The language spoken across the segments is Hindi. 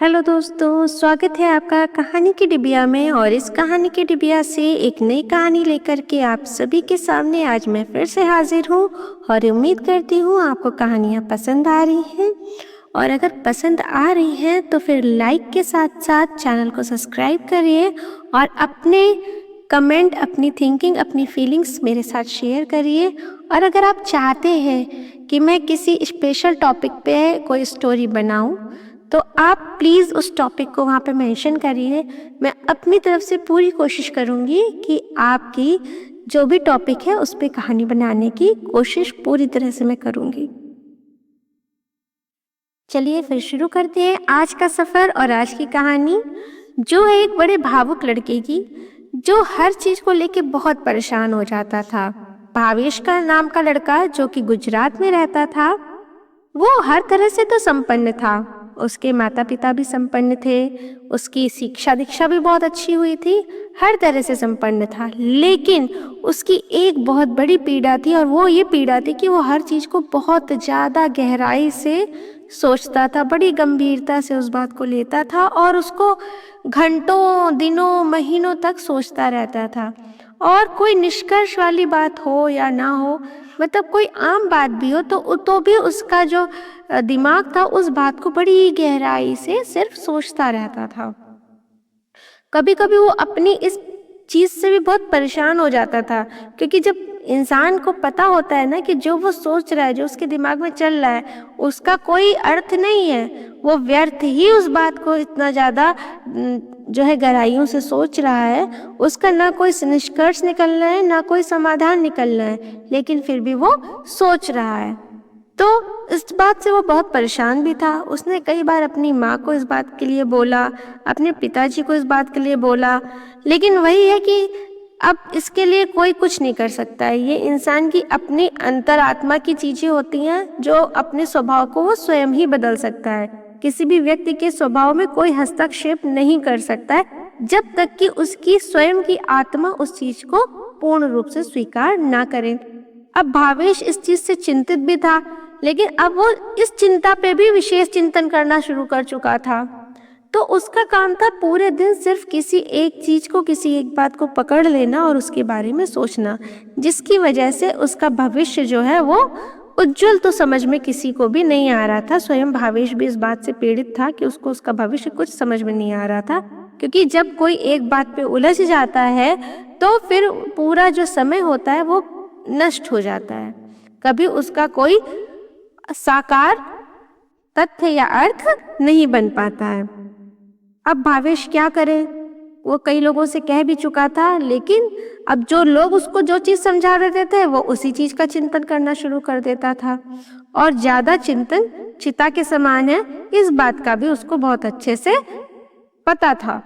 हेलो दोस्तों, स्वागत है आपका कहानी की डिबिया में। और इस कहानी की डिबिया से एक नई कहानी लेकर के आप सभी के सामने आज मैं फिर से हाजिर हूँ। और उम्मीद करती हूँ आपको कहानियाँ पसंद आ रही हैं। और अगर पसंद आ रही हैं तो फिर लाइक के साथ साथ चैनल को सब्सक्राइब करिए और अपने कमेंट, अपनी थिंकिंग, अपनी फीलिंग्स मेरे साथ शेयर करिए। और अगर आप चाहते हैं कि मैं किसी स्पेशल टॉपिक पे कोई स्टोरी बनाऊं तो आप प्लीज़ उस टॉपिक को वहाँ पे मेंशन करिए। मैं अपनी तरफ से पूरी कोशिश करूँगी कि आपकी जो भी टॉपिक है उस पे कहानी बनाने की कोशिश पूरी तरह से मैं करूँगी। चलिए फिर शुरू करते हैं आज का सफ़र और आज की कहानी, जो है एक बड़े भावुक लड़के की जो हर चीज़ को लेके बहुत परेशान हो जाता था। भावेश का नाम का लड़का जो कि गुजरात में रहता था, वो हर तरह से तो संपन्न था। उसके माता पिता भी संपन्न थे, उसकी शिक्षा दीक्षा भी बहुत अच्छी हुई थी, हर तरह से संपन्न था। लेकिन उसकी एक बहुत बड़ी पीड़ा थी, और वो ये पीड़ा थी कि वो हर चीज़ को बहुत ज़्यादा गहराई से सोचता था, बड़ी गंभीरता से उस बात को लेता था और उसको घंटों, दिनों, महीनों तक सोचता रहता था। और कोई निष्कर्ष वाली बात हो या ना हो, मतलब कोई आम बात भी हो तो भी उसका जो दिमाग था उस बात को बड़ी गहराई से सिर्फ सोचता रहता था। कभी कभी वो अपनी इस चीज़ से भी बहुत परेशान हो जाता था, क्योंकि जब इंसान को पता होता है ना कि जो वो सोच रहा है, जो उसके दिमाग में चल रहा है, उसका कोई अर्थ नहीं है, वो व्यर्थ ही उस बात को इतना ज़्यादा जो है गहराइयों से सोच रहा है, उसका ना कोई निष्कर्ष निकलना है ना कोई समाधान निकलना है, लेकिन फिर भी वो सोच रहा है। तो इस बात से वो बहुत परेशान भी था। उसने कई बार अपनी माँ को इस बात के लिए बोला, अपने पिताजी को इस बात के लिए बोला, लेकिन वही है कि अब इसके लिए कोई कुछ नहीं कर सकता है। ये इंसान की अपनी अंतरात्मा की चीज़ें होती हैं जो अपने स्वभाव को वो स्वयं ही बदल सकता है। किसी भी व्यक्ति के स्वभाव में कोई हस्तक्षेप नहीं कर सकता है जब तक कि उसकी स्वयं की आत्मा उस चीज़ को पूर्ण रूप से स्वीकार ना करे। अब भावेश इस चीज़ से चिंतित भी था, लेकिन अब वो इस चिंता पे भी विशेष चिंतन करना शुरू कर चुका था। तो उसका काम था पूरे दिन सिर्फ किसी एक चीज को, किसी एक बात को पकड़ लेना और उसके बारे में सोचना, जिसकी वजह से उसका भविष्य जो है वो उज्जवल तो समझ में किसी को भी नहीं आ रहा था। स्वयं भावेश भी इस बात से पीड़ित था कि उसको उसका भविष्य कुछ समझ में नहीं आ रहा था, क्योंकि जब कोई एक बात पे उलझ जाता है तो फिर पूरा जो समय होता है वो नष्ट हो जाता है। कभी उसका कोई साकार तथ्य या अर्थ नहीं बन पाता है। अब भावेश क्या करे? वो कई लोगों से कह भी चुका था, लेकिन अब जो लोग उसको जो चीज़ समझा देते थे वो उसी चीज़ का चिंतन करना शुरू कर देता था, और ज़्यादा चिंतन चिता के समान है, इस बात का भी उसको बहुत अच्छे से पता था।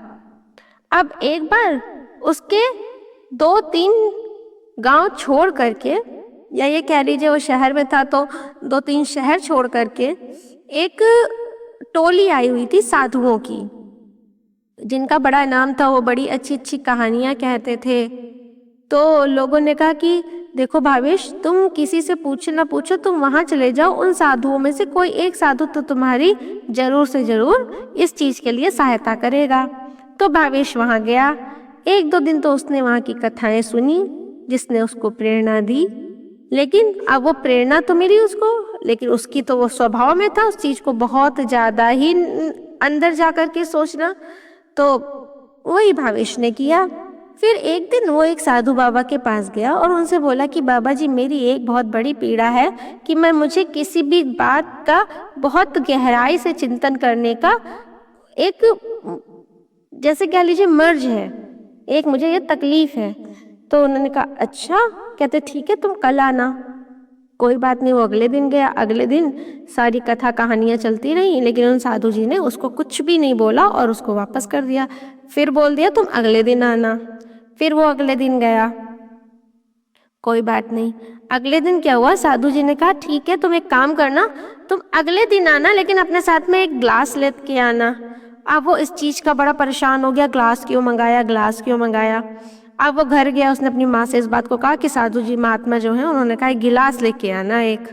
अब एक बार उसके 2-3 गांव छोड़ करके, या ये कह लीजिए वो शहर में था तो 2-3 शहर छोड़ करके एक टोली आई हुई थी साधुओं की, जिनका बड़ा नाम था। वो बड़ी अच्छी अच्छी कहानियाँ कहते थे। तो लोगों ने कहा कि देखो भावेश, तुम किसी से पूछ ना पूछो, तुम वहाँ चले जाओ, उन साधुओं में से कोई एक साधु तो तुम्हारी जरूर से जरूर इस चीज़ के लिए सहायता करेगा। तो भावेश वहाँ गया। 1-2 दिन तो उसने वहाँ की कथाएं सुनी, जिसने उसको प्रेरणा दी। लेकिन अब वो प्रेरणा तो मिली उसको, लेकिन उसकी तो वो स्वभाव में था उस चीज़ को बहुत ज़्यादा ही अंदर जा कर के सोचना। तो वही भावेश ने किया। फिर एक दिन वो एक साधु बाबा के पास गया और उनसे बोला कि बाबा जी, मेरी एक बहुत बड़ी पीड़ा है कि मुझे किसी भी बात का बहुत गहराई से चिंतन करने का एक, जैसे कह लीजिए, मर्ज है, एक मुझे ये तकलीफ है। तो उन्होंने कहा अच्छा, कहते ठीक है, तुम कल आना। कोई बात नहीं। वो अगले दिन गया। अगले दिन सारी कथा कहानियाँ चलती रहीं, लेकिन उन साधु जी ने उसको कुछ भी नहीं बोला और उसको वापस कर दिया। फिर बोल दिया तुम अगले दिन आना। फिर वो अगले दिन गया। कोई बात नहीं। अगले दिन क्या हुआ, साधु जी ने कहा ठीक है, तुम एक काम करना, तुम अगले दिन आना, लेकिन अपने साथ में एक ग्लास लेके आना। अब वो इस चीज़ का बड़ा परेशान हो गया, ग्लास क्यों मंगाया, ग्लास क्यों मंगाया। अब वो घर गया, उसने अपनी माँ से इस बात को कहा कि साधु जी महात्मा जो है उन्होंने कहा गिलास लेके आना एक।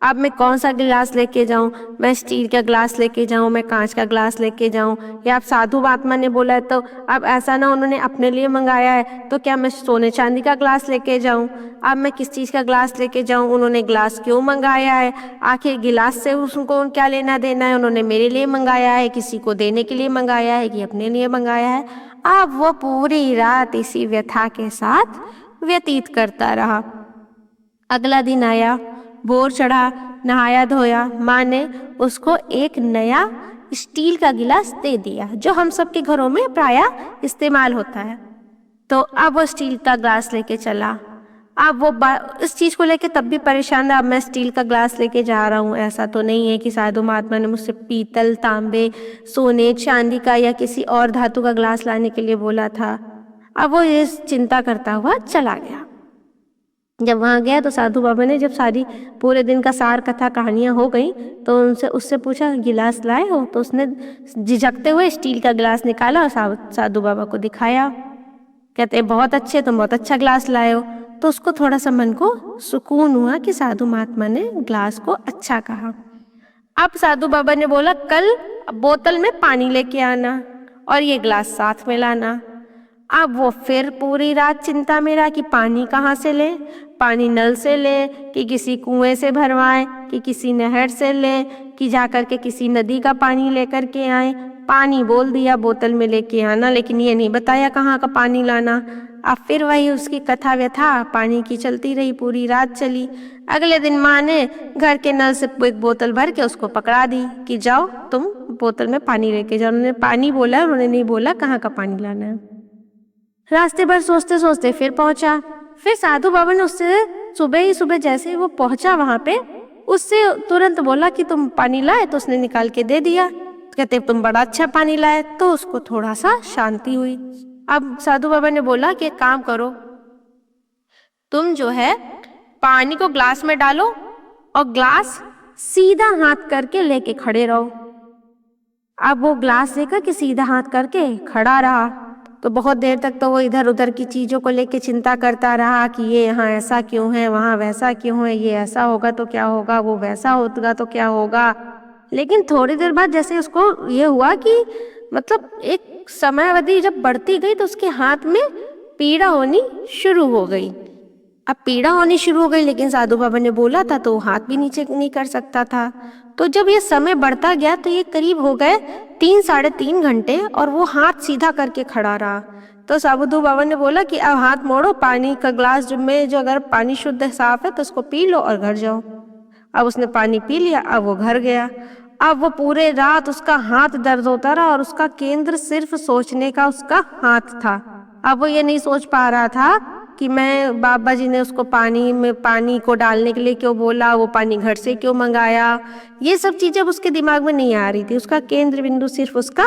अब मैं कौन सा गिलास लेके जाऊं, मैं स्टील का ग्लास लेके जाऊं, मैं कांच का ग्लास लेके जाऊं, या अब साधु महात्मा ने बोला है तो अब ऐसा ना उन्होंने अपने लिए मंगाया है तो क्या मैं सोने चांदी का ग्लास लेके जाऊं, अब मैं किस चीज़ का ग्लास लेके जाऊं, उन्होंने ग्लास क्यों मंगाया है, आखिर गिलास से उसको क्या लेना देना है, उन्होंने मेरे लिए मंगाया है, किसी को देने के लिए मंगाया है कि अपने लिए मंगाया है। अब वो पूरी रात इसी व्यथा के साथ व्यतीत करता रहा। अगला दिन आया, भोर चढ़ा, नहाया धोया, माँ ने उसको एक नया स्टील का गिलास दे दिया जो हम सबके घरों में प्रायः इस्तेमाल होता है। तो अब वो स्टील का ग्लास लेके चला। अब वो इस चीज़ को लेके तब भी परेशान था, अब मैं स्टील का ग्लास लेके जा रहा हूँ, ऐसा तो नहीं है कि साधु महात्मा ने मुझसे पीतल, तांबे, सोने, चांदी का या किसी और धातु का ग्लास लाने के लिए बोला था। अब वो ये चिंता करता हुआ चला गया। जब वहाँ गया तो साधु बाबा ने जब सारी पूरे दिन का सार कथा कहानियाँ हो गई तो उससे पूछा, गिलास लाए हो? तो उसने झिझकते हुए स्टील का गिलास निकाला और साधु बाबा को दिखाया। कहते बहुत अच्छे, तुम बहुत अच्छा ग्लास लाए हो। तो उसको थोड़ा सा मन को सुकून हुआ कि साधु महात्मा ने ग्लास को अच्छा कहा। अब साधु बाबा ने बोला, कल बोतल में पानी लेके आना और ये ग्लास साथ में लाना। अब वो फिर पूरी रात चिंता में रहा कि पानी कहाँ से ले, पानी नल से ले कि किसी कुएं से भरवाएं कि किसी नहर से ले कि जाकर के किसी नदी का पानी लेकर के आए। पानी बोल दिया बोतल में लेके आना, लेकिन ये नहीं बताया कहाँ का पानी लाना। अब फिर वही उसकी कथा व्यथा पानी की चलती रही, पूरी रात चली। अगले दिन माँ ने घर के नल से एक बोतल भर के उसको पकड़ा दी कि जाओ तुम बोतल में पानी लेके जाओ। उन्होंने पानी बोला, उन्होंने नहीं बोला कहाँ का पानी लाना है। रास्ते भर सोचते सोचते फिर पहुंचा। फिर साधु बाबा ने उससे सुबह जैसे ही वो पहुंचा वहां पे, उससे तुरंत बोला कि तुम पानी लाए, तो उसने निकाल के दे दिया। कहते तुम बड़ा अच्छा पानी लाए, तो उसको थोड़ा सा शांति हुई। अब साधु बाबा ने बोला कि एक काम करो, तुम जो है पानी को ग्लास में डालो और ग्लास सीधा हाथ करके लेके खड़े रहो। अब वो ग्लास लेकर के सीधा हाथ करके खड़ा रहा। तो बहुत देर तक तो वो इधर उधर की चीज़ों को लेके चिंता करता रहा कि ये यहाँ ऐसा क्यों है, वहाँ वैसा क्यों है, ये ऐसा होगा तो क्या होगा, वो वैसा होगा तो क्या होगा। लेकिन थोड़ी देर बाद जैसे उसको ये हुआ कि मतलब एक समयावधि जब बढ़ती गई तो उसके हाथ में पीड़ा होनी शुरू हो गई। अब पीड़ा होनी शुरू हो गई, लेकिन साधु बाबा ने बोला था तो हाथ भी नीचे नहीं कर सकता था। तो जब ये समय बढ़ता गया तो ये करीब हो गए 3-3.5 घंटे और वो हाथ सीधा करके खड़ा रहा। तो साधु बाबा ने बोला कि अब हाथ मोड़ो, पानी का ग्लास जो अगर पानी शुद्ध साफ है तो उसको पी लो और घर जाओ। अब उसने पानी पी लिया, अब वो घर गया। अब वो पूरे रात उसका हाथ दर्द होता रहा और उसका केंद्र सिर्फ सोचने का उसका हाथ था। अब वो ये नहीं सोच पा रहा था कि मैं बाबा जी ने उसको पानी को डालने के लिए क्यों बोला, वो पानी घर से क्यों मंगाया, ये सब चीज़ें अब उसके दिमाग में नहीं आ रही थी। उसका केंद्र बिंदु सिर्फ उसका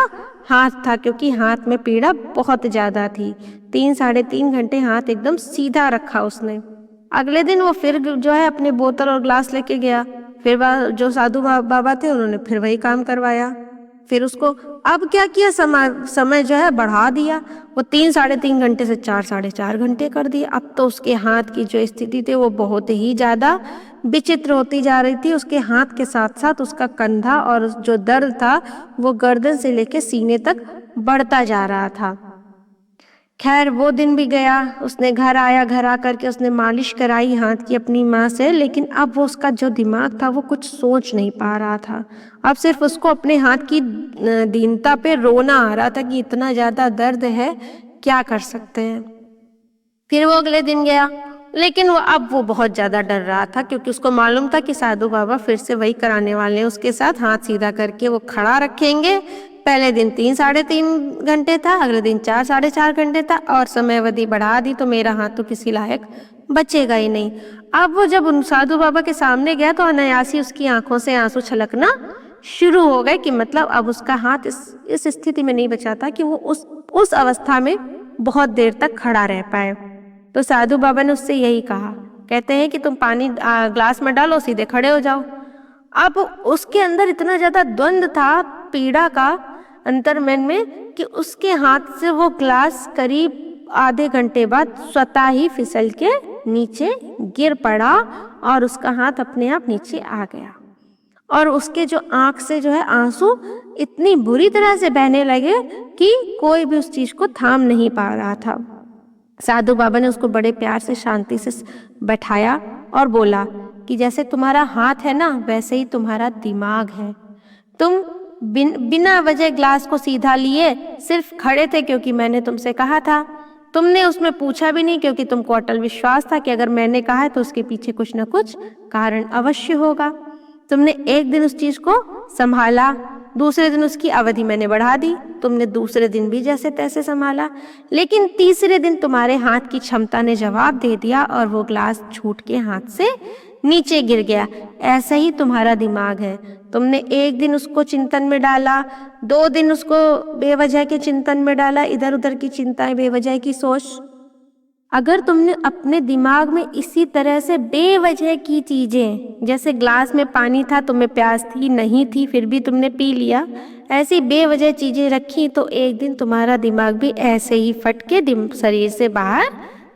हाथ था, क्योंकि हाथ में पीड़ा बहुत ज़्यादा थी। 3-3.5 घंटे हाथ एकदम सीधा रखा उसने। अगले दिन वो फिर जो है अपने बोतल और ग्लास लेके गया। फिर जो साधु बाबा थे उन्होंने फिर वही काम करवाया। फिर उसको अब क्या किया, समय जो है बढ़ा दिया। वो 3-3.5 घंटे से 4-4.5 घंटे कर दिया। अब तो उसके हाथ की जो स्थिति थी वो बहुत ही ज़्यादा विचित्र होती जा रही थी। उसके हाथ के साथ साथ उसका कंधा और जो दर्द था वो गर्दन से लेकर सीने तक बढ़ता जा रहा था। खैर वो दिन भी गया। उसने घर आया, घर आकर के उसने मालिश कराई हाथ की अपनी माँ से, लेकिन अब वो उसका जो दिमाग था वो कुछ सोच नहीं पा रहा था। अब सिर्फ उसको अपने हाथ की दीनता पे रोना आ रहा था कि इतना ज़्यादा दर्द है, क्या कर सकते हैं। फिर वो अगले दिन गया, लेकिन वो बहुत ज़्यादा डर रहा था, क्योंकि उसको मालूम था कि साधु बाबा फिर से वही कराने वाले हैं उसके साथ। हाथ सीधा करके वो खड़ा रखेंगे। पहले दिन 3-3.5 घंटे था, अगले दिन 4-4.5 घंटे था, और समयावधि बढ़ा दी तो मेरा हाथ तो किसी लायक बचेगा ही नहीं। अब वो जब उन साधु बाबा के सामने गया तो अनायासी उसकी आंखों से आंसू छलकना शुरू हो गए कि मतलब अब उसका हाथ इस स्थिति में नहीं बचा था कि वो उस अवस्था में बहुत देर तक खड़ा रह पाए। तो साधु बाबा ने उससे यही कहा, कहते हैं कि तुम पानी ग्लास में डालो, सीधे खड़े हो जाओ। अब उसके अंदर इतना ज़्यादा द्वंद्व था पीड़ा का अंतर्मन में कि उसके हाथ से वो ग्लास करीब आधे घंटे बाद स्वतः ही फिसल के नीचे गिर पड़ा और उसका हाथ अपने आप नीचे आ गया और उसके जो आंख से जो है आंसू इतनी बुरी तरह से बहने लगे कि कोई भी उस चीज को थाम नहीं पा रहा था। साधु बाबा ने उसको बड़े प्यार से शांति से बैठाया और बोला कि जैसे तुम्हारा हाथ है ना, वैसे ही तुम्हारा दिमाग है। तुम बिना वजह ग्लास को सीधा लिए सिर्फ खड़े थे क्योंकि मैंने तुमसे कहा था। तुमने उसमें पूछा भी नहीं क्योंकि तुमको अटल विश्वास था कि अगर मैंने कहा है तो उसके पीछे कुछ न कुछ कारण अवश्य होगा। तुमने एक दिन उस चीज को संभाला, दूसरे दिन उसकी अवधि मैंने बढ़ा दी, तुमने दूसरे दिन भी जैसे तैसे संभाला, लेकिन तीसरे दिन तुम्हारे हाथ की क्षमता ने जवाब दे दिया और वो ग्लास छूट के हाथ से नीचे गिर गया। ऐसा ही तुम्हारा दिमाग है। तुमने एक दिन उसको चिंतन में डाला, 2 दिन उसको बेवजह के चिंतन में डाला, इधर उधर की चिंताएं, बेवजह की सोच। अगर तुमने अपने दिमाग में इसी तरह से बेवजह की चीजें, जैसे ग्लास में पानी था, तुम्हें प्यास थी नहीं थी फिर भी तुमने पी लिया, ऐसी बेवजह चीजें रखी तो एक दिन तुम्हारा दिमाग भी ऐसे ही फट के शरीर से बाहर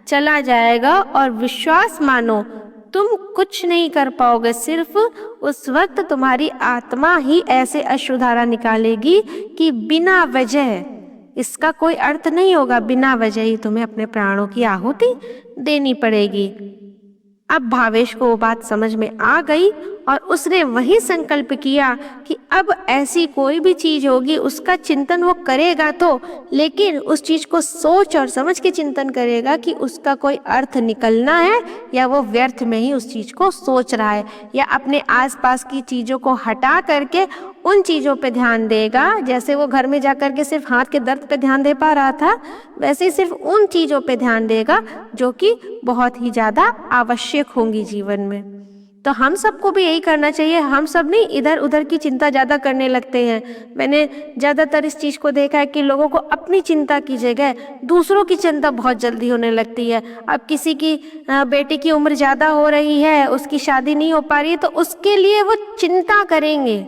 चला जाएगा। और विश्वास मानो तुम कुछ नहीं कर पाओगे, सिर्फ उस वक्त तुम्हारी आत्मा ही ऐसे अश्रुधारा निकालेगी कि बिना वजह, इसका कोई अर्थ नहीं होगा, बिना वजह ही तुम्हें अपने प्राणों की आहुति देनी पड़ेगी। अब भावेश को वो बात समझ में आ गई और उसने वही संकल्प किया कि अब ऐसी कोई भी चीज होगी उसका चिंतन वो करेगा तो, लेकिन उस चीज को सोच और समझ के चिंतन करेगा कि उसका कोई अर्थ निकलना है या वो व्यर्थ में ही उस चीज को सोच रहा है, या अपने आसपास की चीजों को हटा करके उन चीजों पे ध्यान देगा। जैसे वो घर में जाकर के सिर्फ हाथ के दर्द पे ध्यान दे पा रहा था, वैसे ही सिर्फ उन चीजों पे ध्यान देगा जो कि बहुत ही ज्यादा आवश्यक होंगी जीवन में। तो हम सबको भी यही करना चाहिए। हम सब नहीं इधर उधर की चिंता ज्यादा करने लगते हैं। मैंने ज्यादातर इस चीज को देखा है कि लोगों को अपनी चिंता की जगह दूसरों की चिंता बहुत जल्दी होने लगती है। अब किसी की बेटी की उम्र ज्यादा हो रही है, उसकी शादी नहीं हो पा रही है, तो उसके लिए वो चिंता करेंगे,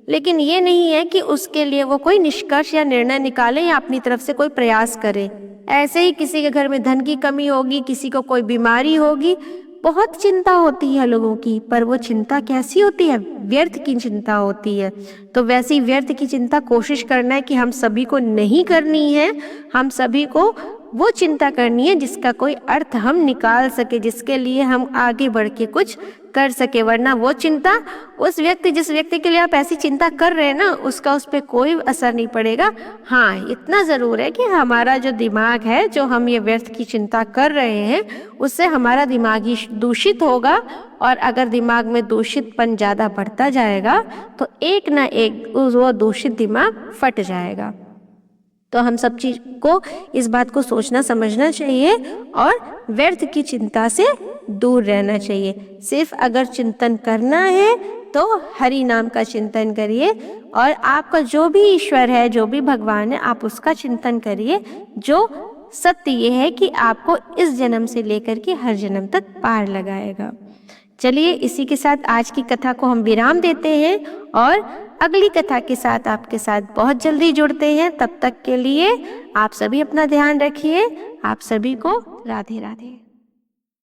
लेकिन ये नहीं है कि उसके लिए वो कोई निष्कर्ष या निर्णय निकाले या अपनी तरफ से कोई प्रयास करे। ऐसे ही किसी के घर में धन की कमी होगी, किसी को कोई बीमारी होगी, बहुत चिंता होती है लोगों की, पर वो चिंता कैसी होती है? व्यर्थ की चिंता होती है। तो वैसी व्यर्थ की चिंता कोशिश करना है कि हम सभी को नहीं करनी है। हम सभी को वो चिंता करनी है जिसका कोई अर्थ हम निकाल सके, जिसके लिए हम आगे बढ़ के कुछ कर सके। वरना वो चिंता उस व्यक्ति, जिस व्यक्ति के लिए आप ऐसी चिंता कर रहे हैं ना, उसका उस पर कोई असर नहीं पड़ेगा। हाँ, इतना ज़रूर है कि हमारा जो दिमाग है, जो हम ये व्यर्थ की चिंता कर रहे हैं, उससे हमारा दिमाग ही दूषित होगा। और अगर दिमाग में दूषितपन ज़्यादा बढ़ता जाएगा तो एक ना एक वो दूषित दिमाग फट जाएगा। तो हम सब चीज को इस बात को सोचना समझना चाहिए और व्यर्थ की चिंता से दूर रहना चाहिए। सिर्फ अगर चिंतन करना है तो हरि नाम का चिंतन करिए और आपका जो भी ईश्वर है, जो भी भगवान है, आप उसका चिंतन करिए। जो सत्य ये है कि आपको इस जन्म से लेकर के हर जन्म तक पार लगाएगा। चलिए, इसी के साथ आज की कथा को हम विराम देते हैं और अगली कथा के साथ आपके साथ बहुत जल्दी जुड़ते हैं। तब तक के लिए आप सभी अपना ध्यान रखिए। आप सभी को राधे राधे।